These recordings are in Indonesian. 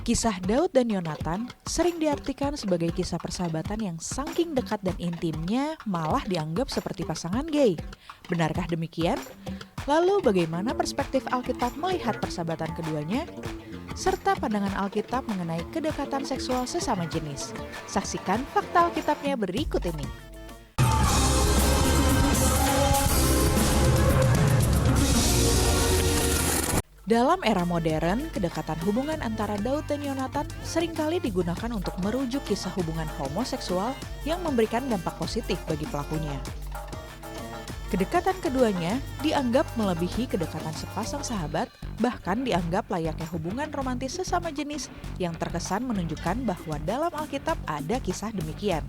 Kisah Daud dan Yonatan sering diartikan sebagai kisah persahabatan yang saking dekat dan intimnya malah dianggap seperti pasangan gay. Benarkah demikian? Lalu bagaimana perspektif Alkitab melihat persahabatan keduanya? Serta pandangan Alkitab mengenai kedekatan seksual sesama jenis. Saksikan fakta Alkitabnya berikut ini. Dalam era modern, kedekatan hubungan antara Daud dan Yonatan seringkali digunakan untuk merujuk kisah hubungan homoseksual yang memberikan dampak positif bagi pelakunya. Kedekatan keduanya dianggap melebihi kedekatan sepasang sahabat, bahkan dianggap layaknya hubungan romantis sesama jenis yang terkesan menunjukkan bahwa dalam Alkitab ada kisah demikian.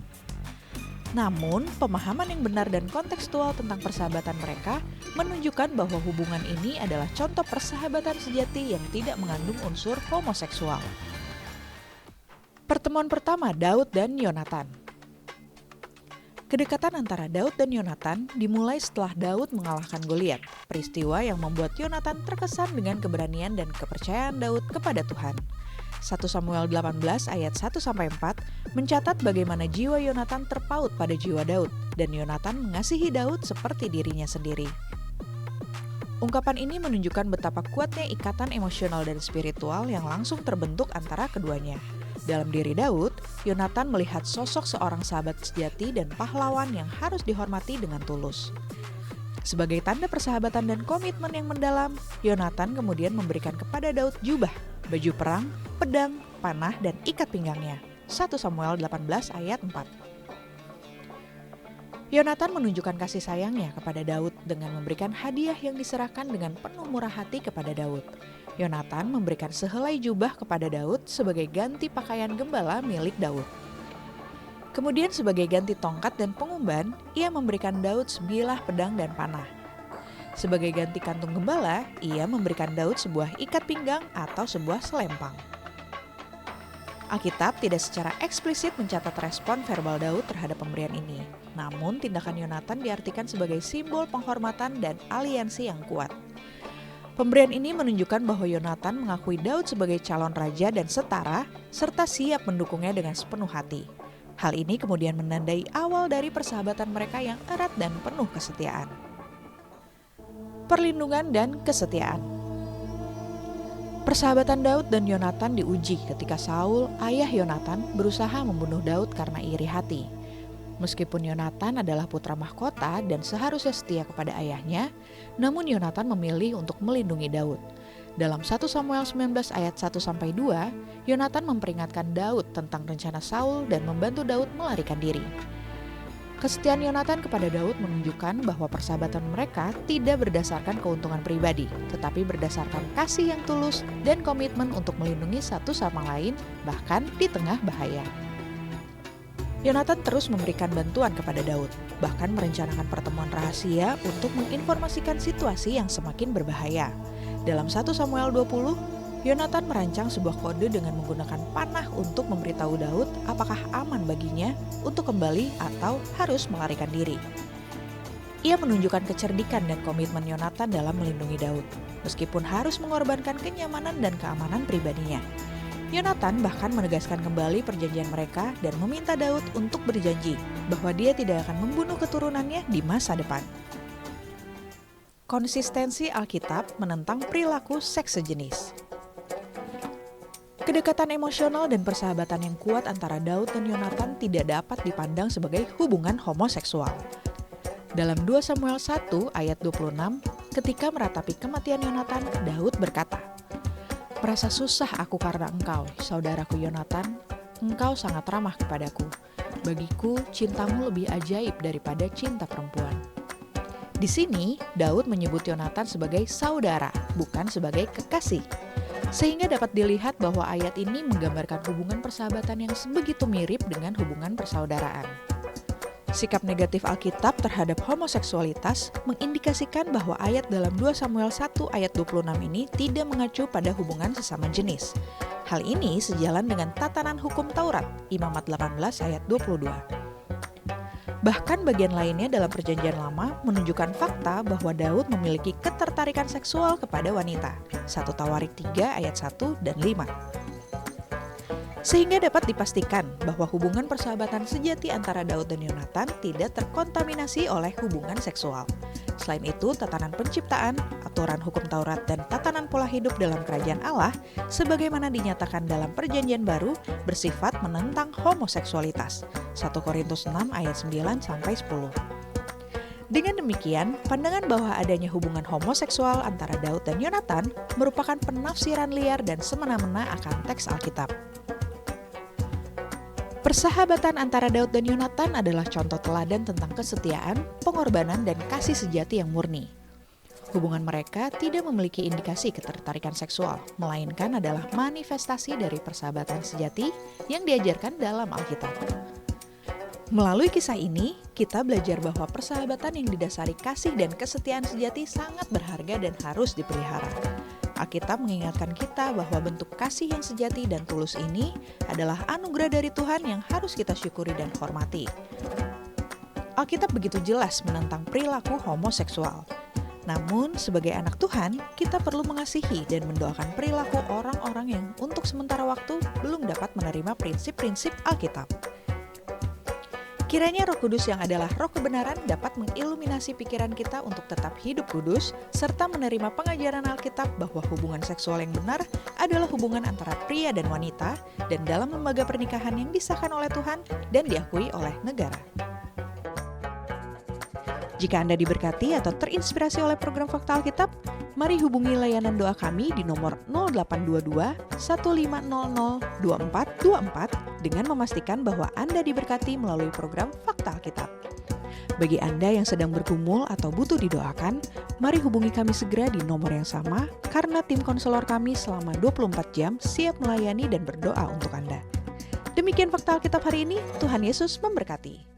Namun, pemahaman yang benar dan kontekstual tentang persahabatan mereka menunjukkan bahwa hubungan ini adalah contoh persahabatan sejati yang tidak mengandung unsur homoseksual. Pertemuan pertama Daud dan Yonatan. Kedekatan antara Daud dan Yonatan dimulai setelah Daud mengalahkan Goliat, peristiwa yang membuat Yonatan terkesan dengan keberanian dan kepercayaan Daud kepada Tuhan. 1 Samuel 18 ayat 1-4 mencatat bagaimana jiwa Yonatan terpaut pada jiwa Daud, dan Yonatan mengasihi Daud seperti dirinya sendiri. Ungkapan ini menunjukkan betapa kuatnya ikatan emosional dan spiritual yang langsung terbentuk antara keduanya. Dalam diri Daud, Yonatan melihat sosok seorang sahabat sejati dan pahlawan yang harus dihormati dengan tulus. Sebagai tanda persahabatan dan komitmen yang mendalam, Yonatan kemudian memberikan kepada Daud jubah, baju perang, pedang, panah, dan ikat pinggangnya. 1 Samuel 18 ayat 4. Yonatan menunjukkan kasih sayangnya kepada Daud dengan memberikan hadiah yang diserahkan dengan penuh murah hati kepada Daud. Yonatan memberikan sehelai jubah kepada Daud sebagai ganti pakaian gembala milik Daud. Kemudian sebagai ganti tongkat dan pengumban, ia memberikan Daud sebilah pedang dan panah. Sebagai ganti kantung gembala, ia memberikan Daud sebuah ikat pinggang atau sebuah selempang. Alkitab tidak secara eksplisit mencatat respon verbal Daud terhadap pemberian ini. Namun, tindakan Yonatan diartikan sebagai simbol penghormatan dan aliansi yang kuat. Pemberian ini menunjukkan bahwa Yonatan mengakui Daud sebagai calon raja dan setara, serta siap mendukungnya dengan sepenuh hati. Hal ini kemudian menandai awal dari persahabatan mereka yang erat dan penuh kesetiaan. Perlindungan dan kesetiaan. Persahabatan Daud dan Yonatan diuji ketika Saul, ayah Yonatan, berusaha membunuh Daud karena iri hati. Meskipun Yonatan adalah putra mahkota dan seharusnya setia kepada ayahnya, namun Yonatan memilih untuk melindungi Daud. Dalam 1 Samuel 19 ayat 1-2, Yonatan memperingatkan Daud tentang rencana Saul dan membantu Daud melarikan diri. Kesetiaan Yonatan kepada Daud menunjukkan bahwa persahabatan mereka tidak berdasarkan keuntungan pribadi, tetapi berdasarkan kasih yang tulus dan komitmen untuk melindungi satu sama lain, bahkan di tengah bahaya. Yonatan terus memberikan bantuan kepada Daud, bahkan merencanakan pertemuan rahasia untuk menginformasikan situasi yang semakin berbahaya. Dalam 1 Samuel 20, Yonatan merancang sebuah kode dengan menggunakan panah untuk memberitahu Daud apakah aman baginya untuk kembali atau harus melarikan diri. Ia menunjukkan kecerdikan dan komitmen Yonatan dalam melindungi Daud, meskipun harus mengorbankan kenyamanan dan keamanan pribadinya. Yonatan bahkan menegaskan kembali perjanjian mereka dan meminta Daud untuk berjanji bahwa dia tidak akan membunuh keturunannya di masa depan. Konsistensi Alkitab menentang perilaku seks sejenis. Kedekatan emosional dan persahabatan yang kuat antara Daud dan Yonatan tidak dapat dipandang sebagai hubungan homoseksual. Dalam 2 Samuel 1 ayat 26, ketika meratapi kematian Yonatan, Daud berkata, "Merasa susah aku karena engkau, saudaraku Yonatan, engkau sangat ramah kepadaku. Bagiku, cintamu lebih ajaib daripada cinta perempuan." Di sini, Daud menyebut Yonatan sebagai saudara, bukan sebagai kekasih. Sehingga dapat dilihat bahwa ayat ini menggambarkan hubungan persahabatan yang sebegitu mirip dengan hubungan persaudaraan. Sikap negatif Alkitab terhadap homoseksualitas mengindikasikan bahwa ayat dalam 2 Samuel 1 ayat 26 ini tidak mengacu pada hubungan sesama jenis. Hal ini sejalan dengan tatanan hukum Taurat, Imamat 18 ayat 22. Bahkan bagian lainnya dalam Perjanjian Lama menunjukkan fakta bahwa Daud memiliki ketertarikan seksual kepada wanita. 1 Tawarik 3 ayat 1 dan 5. Sehingga dapat dipastikan bahwa hubungan persahabatan sejati antara Daud dan Yonatan tidak terkontaminasi oleh hubungan seksual. Selain itu, tatanan penciptaan, aturan hukum Taurat, dan tatanan pola hidup dalam kerajaan Allah, sebagaimana dinyatakan dalam Perjanjian Baru, bersifat menentang homoseksualitas. 1 Korintus 6 ayat 9-10. Dengan demikian, pandangan bahwa adanya hubungan homoseksual antara Daud dan Yonatan merupakan penafsiran liar dan semena-mena akan teks Alkitab. Persahabatan antara Daud dan Yonatan adalah contoh teladan tentang kesetiaan, pengorbanan, dan kasih sejati yang murni. Hubungan mereka tidak memiliki indikasi ketertarikan seksual, melainkan adalah manifestasi dari persahabatan sejati yang diajarkan dalam Alkitab. Melalui kisah ini, kita belajar bahwa persahabatan yang didasari kasih dan kesetiaan sejati sangat berharga dan harus dipelihara. Alkitab mengingatkan kita bahwa bentuk kasih yang sejati dan tulus ini adalah anugerah dari Tuhan yang harus kita syukuri dan hormati. Alkitab begitu jelas menentang perilaku homoseksual. Namun, sebagai anak Tuhan, kita perlu mengasihi dan mendoakan perilaku orang-orang yang untuk sementara waktu belum dapat menerima prinsip-prinsip Alkitab. Kiranya Roh Kudus yang adalah Roh kebenaran dapat mengiluminasi pikiran kita untuk tetap hidup kudus, serta menerima pengajaran Alkitab bahwa hubungan seksual yang benar adalah hubungan antara pria dan wanita, dan dalam lembaga pernikahan yang disahkan oleh Tuhan dan diakui oleh negara. Jika Anda diberkati atau terinspirasi oleh program Fakta Alkitab, mari hubungi layanan doa kami di nomor 0822 1500 2424 dengan memastikan bahwa Anda diberkati melalui program Fakta Alkitab. Bagi Anda yang sedang bergumul atau butuh didoakan, mari hubungi kami segera di nomor yang sama karena tim konselor kami selama 24 jam siap melayani dan berdoa untuk Anda. Demikian Fakta Alkitab hari ini, Tuhan Yesus memberkati.